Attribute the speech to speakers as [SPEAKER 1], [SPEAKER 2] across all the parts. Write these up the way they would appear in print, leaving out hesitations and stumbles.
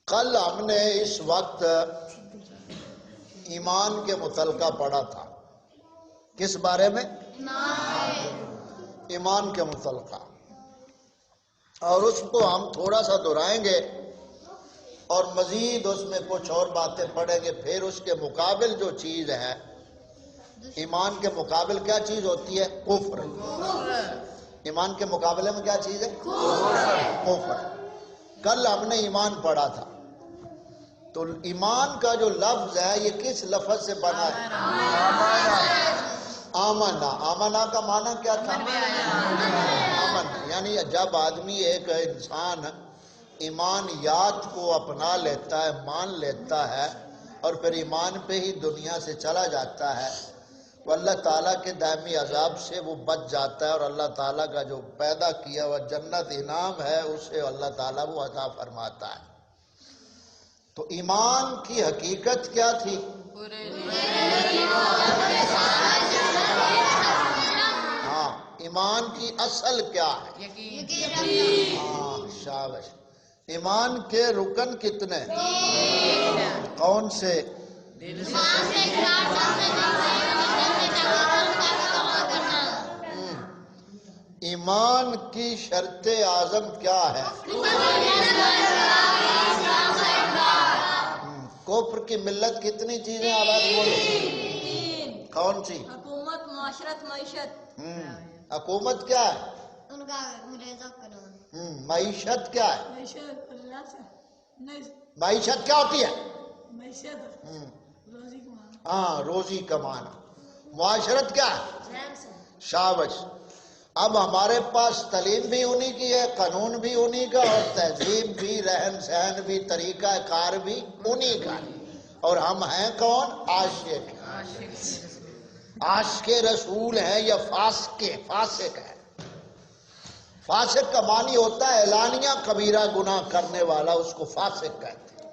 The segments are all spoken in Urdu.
[SPEAKER 1] کل ہم نے اس وقت ایمان کے متعلقہ پڑھا تھا. کس بارے میں؟ ایمان کے متعلقہ. اور اس کو ہم تھوڑا سا دہرائیں گے اور مزید اس میں کچھ اور باتیں پڑھیں گے. پھر اس کے مقابل جو چیز ہے، ایمان کے مقابل کیا چیز ہوتی ہے؟ کفر. ایمان کے مقابلے میں کیا چیز ہے؟ کفر. کل ہم نے ایمان پڑھا تھا. تو ایمان کا جو لفظ ہے یہ کس لفظ سے بنا ہے؟ آمنا. آمنا کا معنی کیا تھا؟ آمنا. یعنی جب آدمی، ایک انسان ایمانیات کو اپنا لیتا ہے، مان لیتا ہے، اور پھر ایمان پہ ہی دنیا سے چلا جاتا ہے، تو اللہ تعالیٰ کے دائمی عذاب سے وہ بچ جاتا ہے، اور اللہ تعالیٰ کا جو پیدا کیا ہوا جنت انعام ہے اسے اللہ تعالیٰ وہ عطا فرماتا ہے. تو ایمان کی حقیقت کیا تھی؟ ہاں، ایمان کی اصل کیا ہے؟ ہاں، شاباش. ایمان کے رکن کتنے؟ کون سے؟ ایمان کی شرط اعظم کیا ہے؟ کفر کی ملت کتنی چیزیں آواز بولو. کون سی؟
[SPEAKER 2] حکومت، معاشرت، معیشت.
[SPEAKER 1] حکومت کیا ہے؟
[SPEAKER 2] ان کا انگریزوں کا قانون.
[SPEAKER 1] معیشت کیا ہے؟
[SPEAKER 2] معیشت اللہ سے نہیں.
[SPEAKER 1] معیشت کیا ہوتی ہے؟
[SPEAKER 2] معیشت روزی کمانا.
[SPEAKER 1] ہاں، روزی کمانا. معاشرت کیا ہے؟ شابش. اب ہمارے پاس تعلیم بھی انہی کی ہے، قانون بھی انہی کا، اور تہذیب بھی، رہن سہن بھی، طریقہ کار بھی انہی کا. اور ہم ہیں کون؟ عاشق. عاشق رسول ہیں یا فاسق ہیں. فاسق کا معنی ہوتا ہے اعلانیہ کبیرہ گناہ کرنے والا، اس کو فاسق کہتے ہیں.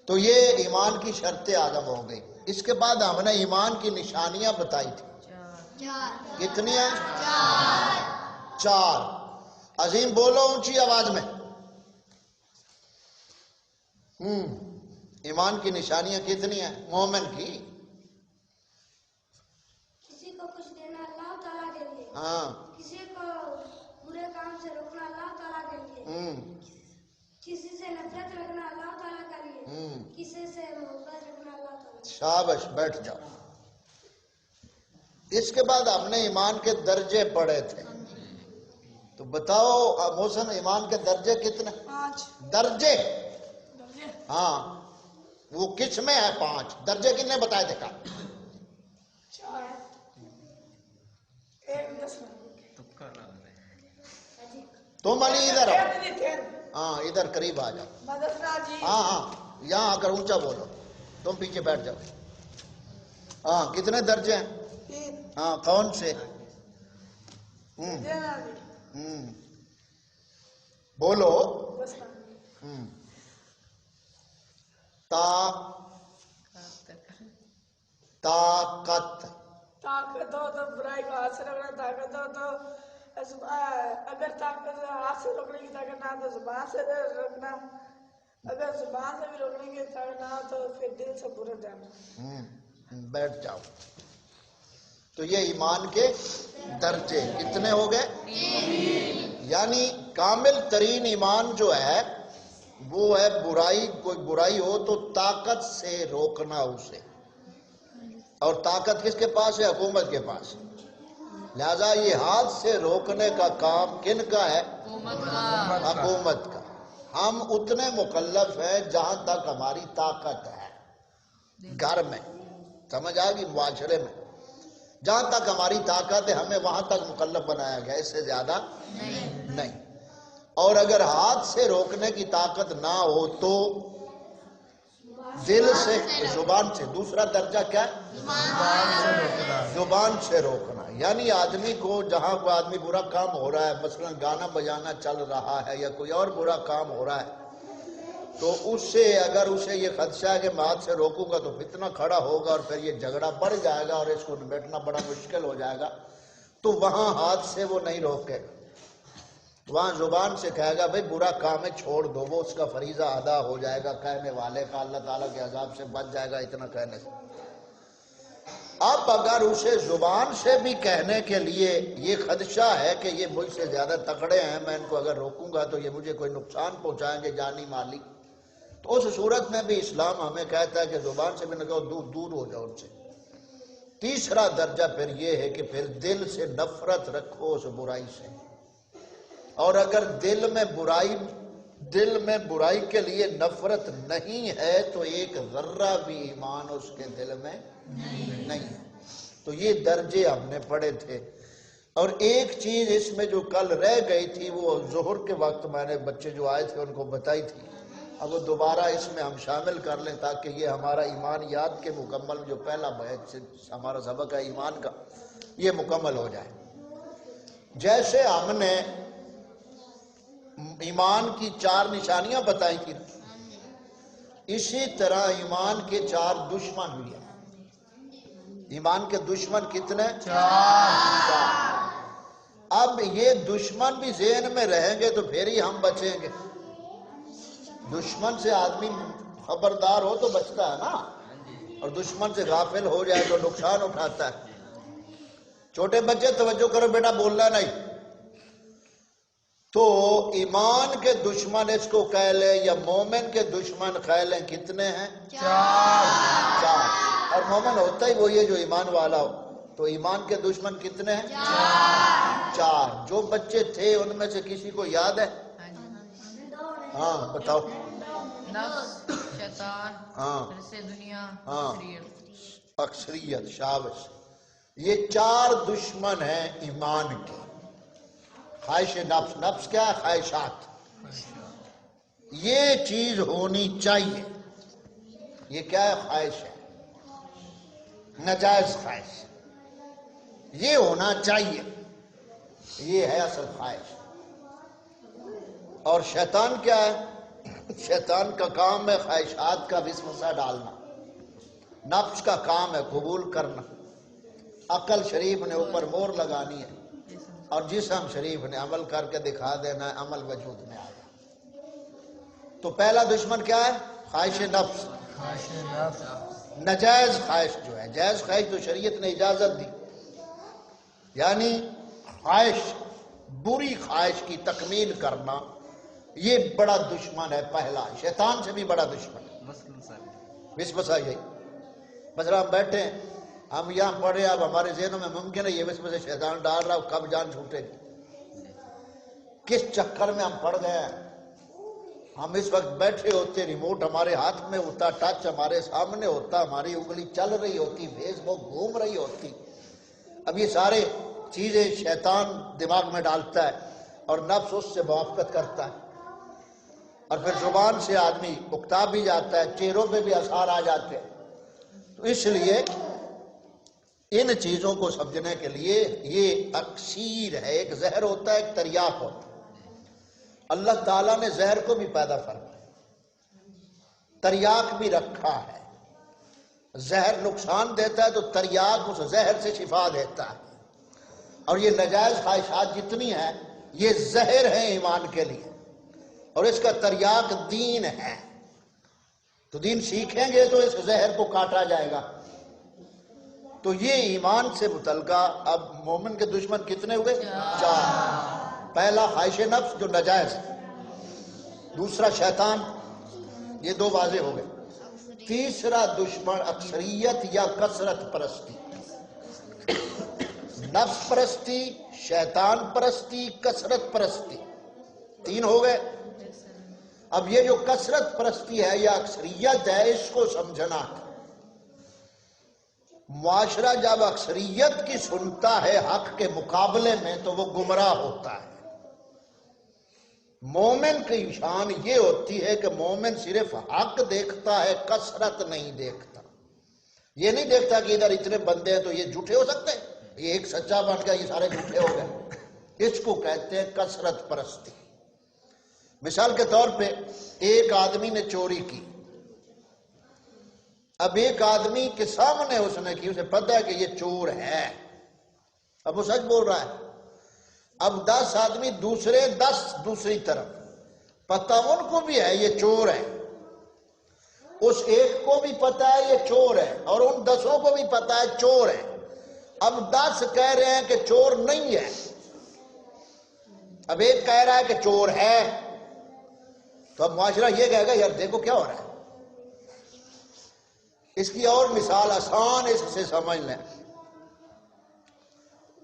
[SPEAKER 1] تو یہ ایمان کی شرط اعظم ہو گئی. اس کے بعد ہم نے ایمان کی نشانیاں بتائی تھی. کتنی ہیں؟ چار. عظیم بولو اونچی آواز میں. ایمان کی نشانیاں کتنی ہیں مومن کی؟
[SPEAKER 2] کسی کو کچھ دینا اللہ تعالیٰ کے لیے.
[SPEAKER 1] ہاں.
[SPEAKER 2] کسی کو برے کام سے روکنا اللہ تعالیٰ کے لیے. کسی سے نفرت رکھنا اللہ تعالیٰ کے لیے. کسی سے محبت رکھنا اللہ تعالیٰ.
[SPEAKER 1] شابش، بیٹھ جاؤ. اس کے بعد ہم نے ایمان کے درجے پڑھے تھے. تو بتاؤ محسن، ایمان کے درجے کتنے؟
[SPEAKER 2] 5
[SPEAKER 1] درجے.
[SPEAKER 2] درجے.
[SPEAKER 1] ہاں، وہ کس میں ہے 5 درجے کتنے بتائے تھے؟
[SPEAKER 2] 4 1 10.
[SPEAKER 1] تم علی ادھر آؤ. ہاں، ادھر قریب آ جاؤ. ہاں ہاں، یہاں آ کر اونچا بولو. تم پیچھے بیٹھ جاؤ. ہاں، کتنے درجے ہیں؟
[SPEAKER 2] 3.
[SPEAKER 1] ہاں، کون سے؟ بولو. طاقت.
[SPEAKER 2] طاقت ہو تو برائی کو ہاتھ سے روکنا. طاقت ہو تو اگر طاقت ہاتھ سے روکنے کی طاقت نہ تو زبان سے روکنا. اگر زبان سے بھی روکنے کی طاقت نہ تو پھر دل سے برا جانا.
[SPEAKER 1] بیٹھ جاؤ. تو یہ ایمان کے درجے کتنے ہو گئے؟ یعنی کامل ترین ایمان جو ہے وہ ہے برائی، کوئی برائی ہو تو طاقت سے روکنا اسے. اور طاقت کس کے پاس ہے؟ حکومت کے پاس. لہذا یہ ہاتھ سے روکنے کا کام کن کا ہے؟ حکومت کا. ہم اتنے مکلف ہیں جہاں تک ہماری طاقت ہے. گھر میں سمجھ آ گئی؟ معاشرے میں جہاں تک ہماری طاقت ہے ہمیں وہاں تک مکلف بنایا گیا، اس سے زیادہ نہیں. اور اگر ہاتھ سے روکنے کی طاقت نہ ہو تو دل سے، زبان سے. دوسرا درجہ کیا ہے؟ زبان سے روکنا. یعنی آدمی کو جہاں کوئی آدمی برا کام ہو رہا ہے، مثلا گانا بجانا چل رہا ہے یا کوئی اور برا کام ہو رہا ہے، تو اس سے اگر اسے یہ خدشہ ہے کہ میں ہاتھ سے روکوں گا تو فتنہ کھڑا ہوگا اور پھر یہ جھگڑا بڑھ جائے گا اور اس کو نبیٹنا بڑا مشکل ہو جائے گا، تو وہاں ہاتھ سے وہ نہیں روکے. وہاں زبان سے کہے گا بھئی برا کام ہے چھوڑ دو، وہ اس کا فریضہ ادا ہو جائے گا کہنے والے کا، اللہ تعالیٰ کے عذاب سے بچ جائے گا اتنا کہنے سے۔ اب اگر اسے زبان سے بھی کہنے کے لیے یہ خدشہ ہے کہ یہ مجھ سے زیادہ تکڑے ہیں، میں ان کو اگر روکوں گا تو یہ مجھے کوئی نقصان پہنچائیں گے جانی مالی، تو اس صورت میں بھی اسلام ہمیں کہتا ہے کہ زبان سے بھی نہ کہو، دور دور ہو جاؤ ان سے۔ تیسرا درجہ پھر یہ ہے کہ پھر دل سے نفرت رکھو اس برائی سے، اور اگر دل میں برائی کے لیے نفرت نہیں ہے تو ایک ذرہ بھی ایمان اس کے دل میں نہیں ہے۔ تو یہ درجے ہم نے پڑھے تھے، اور ایک چیز اس میں جو کل رہ گئی تھی وہ ظہر کے وقت میں نے بچے جو آئے تھے ان کو بتائی تھی، اب وہ دوبارہ اس میں ہم شامل کر لیں تاکہ یہ ہمارا ایمانیات کے مکمل جو پہلا ہمارا سبق ہے ایمان کا، یہ مکمل ہو جائے۔ جیسے ہم نے ایمان کی 4 نشانیاں بتائی تھی، اسی طرح ایمان کے 4 دشمن بھی ہیں۔ ایمان کے دشمن کتنے؟ 4۔ اب یہ دشمن بھی ذہن میں رہیں گے تو پھر ہی ہم بچیں گے۔ دشمن سے آدمی خبردار ہو تو بچتا ہے نا، اور دشمن سے غافل ہو جائے تو نقصان اٹھاتا ہے۔ چھوٹے بچے توجہ کرو بیٹا، بولنا نہیں۔ تو ایمان کے دشمن اس کو کہہ لیں یا مومن کے دشمن کہہ لیں کتنے ہیں؟ 4۔ اور مومن ہوتا ہی وہی ہے جو ایمان والا ہو، تو ایمان کے دشمن کتنے ہیں؟ 4۔ جو بچے تھے ان میں سے کسی کو یاد ہے؟ ہاں بتاؤ۔
[SPEAKER 3] نفس، شیطان، حرص دنیا،
[SPEAKER 1] اکثریت، شابش۔ یہ 4 دشمن ہیں ایمان کے۔ خواہش نفس، نفس کیا ہے؟ خواہشات۔ یہ چیز ہونی چاہیے، یہ کیا ہے؟ خواہش ہے، ناجائز خواہش، یہ ہونا چاہیے، یہ ہے اصل خواہش۔ اور شیطان کیا ہے؟ شیطان کا کام ہے خواہشات کا وسوسہ ڈالنا، نفس کا کام ہے قبول کرنا، عقل شریف نے اوپر مور لگانی ہے، اور جسم شریف نے عمل کر کے دکھا دینا ہے، عمل وجود میں آ گیا۔ تو پہلا دشمن کیا ہے؟ خواہش نفس۔ ناجائز خواہش جو ہے، جائز خواہش تو شریعت نے اجازت دی، یعنی خواہش، بری خواہش کی تکمیل کرنا، یہ بڑا دشمن ہے پہلا، شیطان سے بھی بڑا دشمن ہے۔ وسوسہ یہی، مثلا ہم بیٹھے ہیں، ہم یہاں پڑھے، اب ہمارے ذہنوں میں ممکن ہے یہ وسوسہ شیطان ڈال رہا ہو، کب جان چھوٹے گی، کس چکر میں ہم پڑ گئے ہیں۔ ہم اس وقت بیٹھے ہوتے، ریموٹ ہمارے ہاتھ میں ہوتا، ٹچ ہمارے سامنے ہوتا، ہماری انگلی چل رہی ہوتی، فیس بک گھوم رہی ہوتی، اب یہ سارے چیزیں شیطان دماغ میں ڈالتا ہے اور نفس اس سے موافقت کرتا ہے، اور پھر زبان سے آدمی اکتا بھی جاتا ہے، چہروں پہ بھی اثار آ جاتے ہیں۔ تو اس لیے ان چیزوں کو سمجھنے کے لیے یہ اکسیر ہے، ایک زہر ہوتا ہے، ایک تریاق ہوتا ہے۔ اللہ تعالیٰ نے زہر کو بھی پیدا فرمایا، تریاق بھی رکھا ہے۔ زہر نقصان دیتا ہے تو تریاق اس زہر سے شفا دیتا ہے، اور یہ ناجائز خواہشات جتنی ہیں یہ زہر ہیں ایمان کے لیے، اور اس کا تریاق دین ہے۔ تو دین سیکھیں گے تو اس زہر کو کاٹا جائے گا۔ تو یہ ایمان سے متعلقہ اب مومن کے دشمن کتنے ہوئے؟ 4۔ پہلا خواہش نفس جو ناجائز، دوسرا شیطان، یہ 2 واضح ہو گئے۔ تیسرا دشمن اکثریت یا کثرت پرستی، نفس پرستی، شیطان پرستی، کثرت پرستی، 3 ہو گئے۔ اب یہ جو کثرت پرستی ہے یا اکثریت ہے، اس کو سمجھنا ہے۔ معاشرہ جب اکثریت کی سنتا ہے حق کے مقابلے میں تو وہ گمراہ ہوتا ہے۔ مومن کی شان یہ ہوتی ہے کہ مومن صرف حق دیکھتا ہے، کثرت نہیں دیکھتا۔ یہ نہیں دیکھتا کہ ادھر اتنے بندے ہیں تو یہ جھوٹے ہو سکتے ہیں، یہ ایک سچا بن گیا یہ سارے جھوٹے ہو گئے۔ اس کو کہتے ہیں کثرت پرستی۔ مثال کے طور پہ ایک آدمی نے چوری کی، اب ایک آدمی کے سامنے اس نے کی، اسے پتہ ہے کہ یہ چور ہے، اب وہ سچ بول رہا ہے، اب 10 آدمی دوسرے 10 دوسری طرف، پتہ ان کو بھی ہے یہ چور ہے، اس ایک کو بھی پتہ ہے یہ چور ہے، اور ان 10 کو بھی پتہ ہے چور ہے۔ اب 10 کہہ رہے ہیں کہ چور نہیں ہے، اب ایک کہہ رہا ہے کہ چور ہے، تو اب معاشرہ یہ کہے گا یار دیکھو کیا ہو رہا ہے۔ اس کی اور مثال آسان اس سے سمجھ لیں،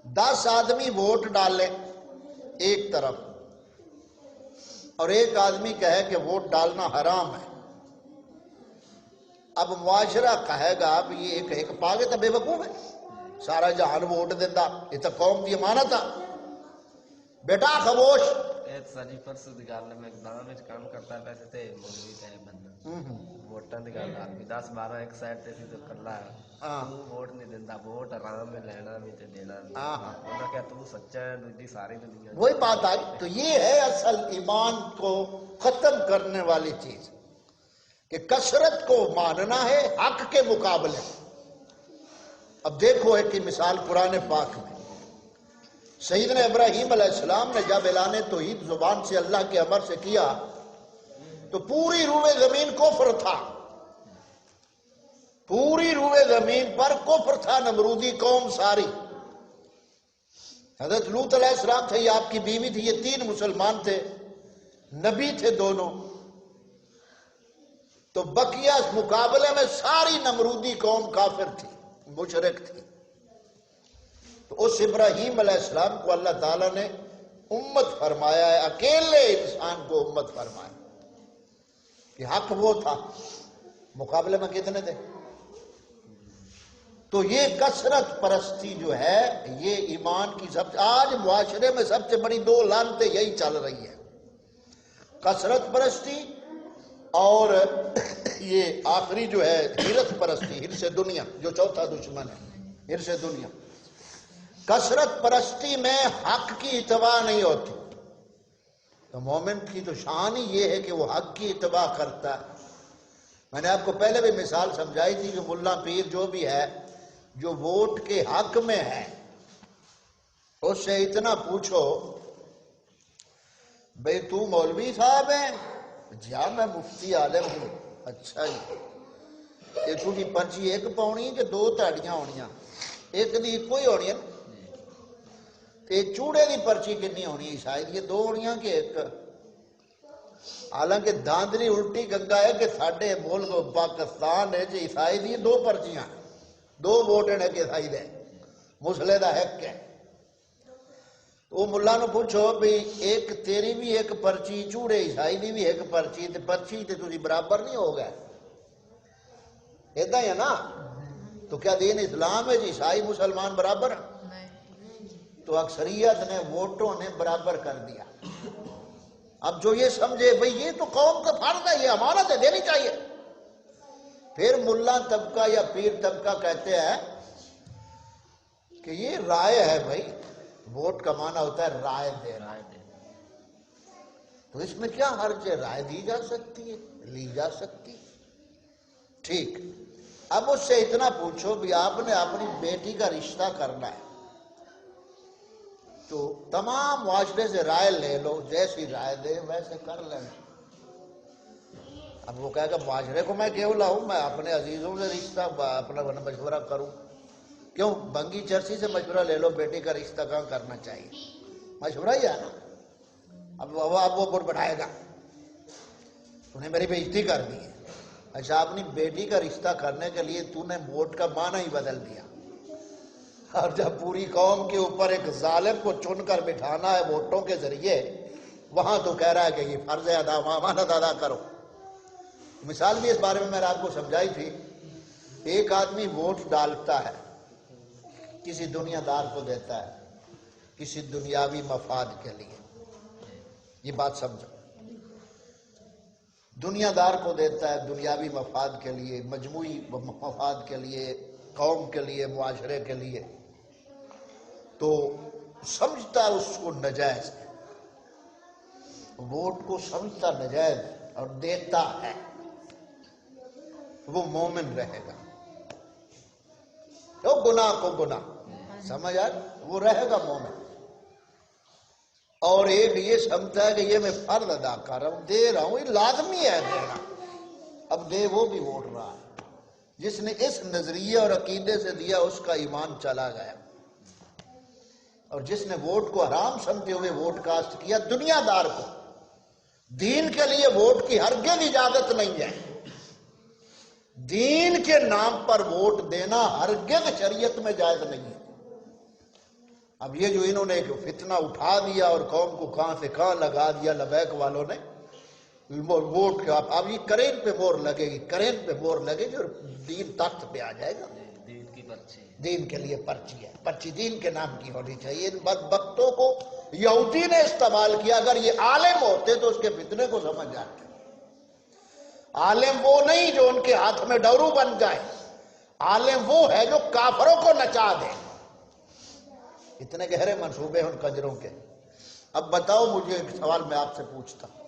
[SPEAKER 1] 10 آدمی ووٹ ڈالے ایک طرف، اور ایک آدمی کہے کہ ووٹ ڈالنا حرام ہے۔ اب معاشرہ کہے گا اب یہ ایک پاگل تو بے وقوف ہے، سارا جہان ووٹ دیتا، یہ تو قوم کی امانت ہے۔ بیٹا خاموش،
[SPEAKER 4] ساری پرسوں دی گل میں اقدام وچ کام کرتا پیسے تے مولوی تے بندہ ووٹاں دی گل آ گئی 10 12 ایک سائڈ تے سی تے کلا تو ووٹ نہیں دیندا، ووٹ آرام میں لینا بھی تے دینا بھی، انہاں کہ تو سچا ہے، دوسری ساری دنیا
[SPEAKER 1] وہی بات آئی۔ تو یہ ہے اصل ایمان کو ختم کرنے والی چیز، کہ کثرت کو ماننا ہے حق کے مقابلے۔ اب دیکھو ایک مثال قرآن پاک میں، سیدنا ابراہیم علیہ السلام نے جب اعلان توحید زبان سے اللہ کے امر سے کیا تو پوری روئے زمین کفر تھا، پوری روئے زمین پر کفر تھا، نمرودی قوم ساری۔ حضرت لوط علیہ السلام تھے، یہ آپ کی بیوی تھی، یہ 3 مسلمان تھے، نبی تھے دونوں، تو بقیہ مقابلے میں ساری نمرودی قوم کافر تھی، مشرک تھی۔ تو اس ابراہیم علیہ السلام کو اللہ تعالیٰ نے امت فرمایا ہے، اکیلے انسان کو امت فرمایا، کہ حق وہ تھا، مقابلے میں کتنے تھے؟ تو یہ کثرت پرستی جو ہے یہ ایمان کی آج معاشرے میں سب سے بڑی 2 لعنتیں یہی چل رہی ہیں، کثرت پرستی اور یہ آخری جو ہے حرص پرستی، حرص دنیا، جو چوتھا دشمن ہے، حرص دنیا۔ کثرت پرستی میں حق کی اتباع نہیں ہوتی، تو مومن کی تو شان ہی یہ ہے کہ وہ حق کی اتباع کرتا ہے۔ میں نے آپ کو پہلے بھی مثال سمجھائی تھی کہ ملا پیر جو بھی ہے جو ووٹ کے حق میں ہے، اس سے اتنا پوچھو بھئی تو مولوی صاحب ہیں؟ جی ہاں میں مفتی عالم ہوں۔ اچھا جی، یہ تو کی پرچی ایک پاؤنی کہ 2 تاڑیاں ہونیاں؟ ایک دی کوئی ہونی ہے، تے چوڑے دی پرچی کنی ہونی ہے؟ شاید یہ 2 ہونیاں کہ ایک۔ حالانکہ داندری الٹی گنگا ہے کہ ساڑھے ملک پاکستان ہے جی عیسائی دی 2 پرچیاں، 2 ووٹ ہیں کہ عیسائی دے، مسلے دا حق ہے۔ وہ ملا نو پوچھو بھی ایک تیری بھی ایک پرچی، چوڑے عیسائی دی بھی ایک پرچی، تے پرچی تے تسی برابر نہیں ہو گئے، ایدہ ہی ہے نا؟ تو کیا دین اسلام ہے جی عیسائی مسلمان برابر ہیں؟ تو اکثریت نے ووٹوں نے برابر کر دیا۔ اب جو یہ سمجھے بھئی یہ تو قوم کا فرض ہے، یہ امانت ہے، دینی چاہیے، پھر ملا طبقہ یا پیر طبقہ کہتے ہیں کہ یہ رائے ہے بھائی، ووٹ کا معنی ہوتا ہے رائے دینا، تو اس میں کیا حرج ہے، رائے دی جا سکتی ہے، لی جا سکتی۔ ٹھیک، اب اس سے اتنا پوچھو بھی آپ نے اپنی بیٹی کا رشتہ کرنا ہے تو تمام معاشرے سے رائے لے لو، جیسی رائے دے ویسے کر لینا۔ اب وہ کہے گا معاشرے کو میں کیوں لاؤں، میں اپنے عزیزوں سے رشتہ اپنا مشورہ کروں، کیوں؟ بنگی چرسی سے مشورہ لے لو بیٹی کا رشتہ کہاں کرنا چاہیے، مشورہ ہی ہے نا۔ اب وہ بڑھ بڑھائے گا تو نے میری بےعزتی کر دی ہے۔ اچھا اپنی بیٹی کا رشتہ کرنے کے لیے تو نے ووٹ کا معنی ہی بدل دیا، اور جب پوری قوم کے اوپر ایک ظالم کو چن کر بٹھانا ہے ووٹوں کے ذریعے، وہاں تو کہہ رہا ہے کہ یہ فرض ادا امانت ادا کرو۔ مثال بھی اس بارے میں نے آپ کو سمجھائی تھی، ایک آدمی ووٹ ڈالتا ہے، کسی دنیا دار کو دیتا ہے، کسی دنیاوی مفاد کے لیے، یہ بات سمجھو، دنیا دار کو دیتا ہے دنیاوی مفاد کے لیے، مجموعی مفاد کے لیے، قوم کے لیے، معاشرے کے لیے، تو سمجھتا اس کو نجائز ہے، ووٹ کو سمجھتا نجائز اور دیتا ہے، وہ مومن رہے گا، تو گناہ کو گناہ سمجھ آئے، وہ رہے گا مومن۔ اور ایک یہ سمجھتا ہے کہ یہ میں فرض ادا کر رہا ہوں، دے رہا ہوں، یہ لازمی ہے دینا، اب دے وہ بھی ووٹ رہا ہے۔ جس نے اس نظریے اور عقیدے سے دیا اس کا ایمان چلا گیا، اور جس نے ووٹ کو حرام سمجھتے ہوئے ووٹ کاسٹ کیا، دنیا دار کو دین کے لیے ووٹ کی ہرگز اجازت نہیں ہے، دین کے نام پر ووٹ دینا ہرگز شریعت میں جائز نہیں ہے۔ اب یہ جو انہوں نے ایک فتنہ اٹھا دیا اور قوم کو کہاں سے کہاں لگا دیا لبیک والوں نے، ووٹ کا اب یہ کرین پہ مور لگے گی، کرین پہ مور لگے گی اور دین تخت پہ آ جائے گا۔
[SPEAKER 4] دین کی پرچی،
[SPEAKER 1] دین کے لیے پرچی ہے، پرچی دین کے نام کی ہونی چاہیے۔ ان بدبختوں کو یہودی نے استعمال کیا، اگر یہ عالم ہوتے تو اس کے فتنے کو سمجھ جاتے۔ عالم وہ نہیں جو ان کے ہاتھ میں ڈورو بن جائے، عالم وہ ہے جو کافروں کو نچا دے۔ اتنے گہرے منصوبے ان کنجروں کے۔ اب بتاؤ مجھے ایک سوال میں آپ سے پوچھتا ہوں،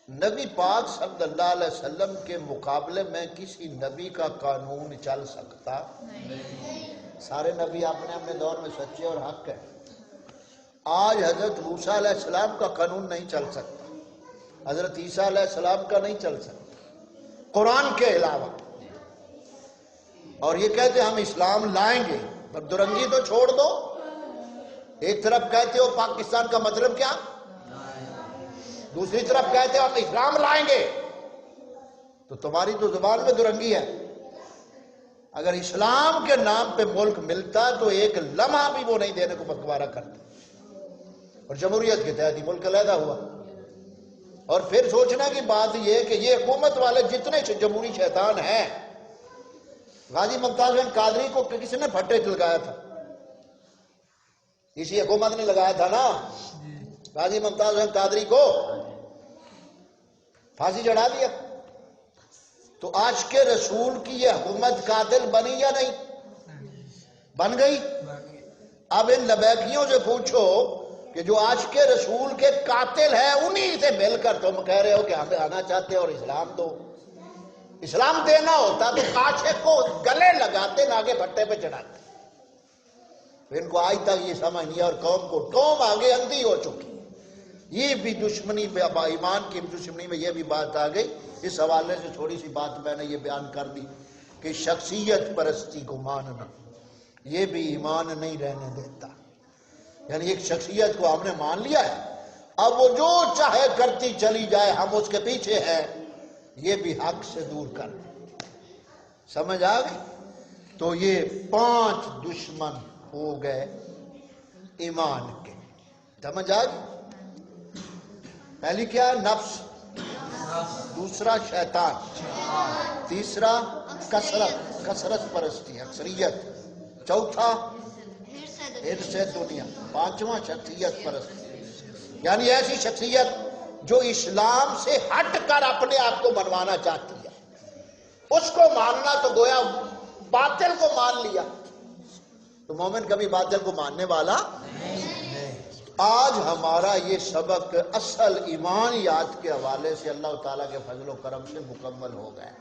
[SPEAKER 1] نبی پاک صلی اللہ علیہ وسلم کے مقابلے میں کسی نبی کا قانون چل سکتا؟ سارے نبی اپنے اپنے دور میں سچے اور حق ہیں۔ آج حضرت موسیٰ علیہ السلام کا قانون نہیں چل سکتا، حضرت عیسیٰ علیہ السلام کا نہیں چل سکتا قرآن کے علاوہ، اور یہ کہتے ہم اسلام لائیں گے۔ بدرنگی تو چھوڑ دو، ایک طرف کہتے ہو پاکستان کا مطلب کیا، دوسری طرف کہتے ہو ہم اسلام لائیں گے، تو تمہاری تو زبان میں درنگی ہے۔ اگر اسلام کے نام پہ ملک ملتا تو ایک لمحہ بھی وہ نہیں دینے کو گوارا کرتا، اور جمہوریت کے تحت ہی ملک علیحدہ ہوا۔ اور پھر سوچنا کی بات یہ کہ یہ حکومت والے جتنے جمہوری شیطان ہیں، غازی ممتاز بن قادری کو کس نے پھٹے لگایا تھا؟ اسی حکومت نے لگایا تھا نا، غازی ممتاز بن قادری کو پھانسی چڑھا دیا۔ تو آج کے رسول کی یہ حکومت قاتل بنی یا نہیں؟ بن گئی۔ اب ان لبیکیوں سے پوچھو کہ جو آج کے رسول کے قاتل ہیں، انہی سے مل کر تم کہہ رہے ہو کہ ہمیں آنا چاہتے اور اسلام دو۔ اسلام دینا ہوتا تو کاشے کو گلے لگاتے، ناگے پھٹے پہ چڑھاتے۔ ان کو آج تک یہ سمجھ نہیں، اور قوم آگے اندھی ہو چکی۔ یہ بھی دشمنی میں، ایمان کی دشمنی میں یہ بھی بات آ گئی۔ اس حوالے سے تھوڑی سی بات میں نے یہ بیان کر دی کہ شخصیت پرستی کو ماننا یہ بھی ایمان نہیں رہنے دیتا۔ یعنی ایک شخصیت کو ہم نے مان لیا ہے، اب وہ جو چاہے کرتی چلی جائے، ہم اس کے پیچھے ہیں، یہ بھی حق سے دور کر دیں۔ سمجھ آ گئی؟ تو یہ 5 دشمن ہو گئے ایمان کے۔ سمجھ آ گئی؟ پہلی کیا ہے؟ نفس، دوسرا شیطان، تیسرا کثرت پرستی، اکثریت، چوتھا حرص دنیا، پانچواں شخصیت پرستی، یعنی ایسی شخصیت جو اسلام سے ہٹ کر اپنے آپ کو منوانا چاہتی ہے۔ اس کو ماننا تو گویا باطل کو مان لیا، تو مومن کبھی باطل کو ماننے والا نہیں۔ آج ہمارا یہ سبق اصل ایمانیات کے حوالے سے اللہ تعالیٰ کے فضل و کرم سے مکمل ہو گیا۔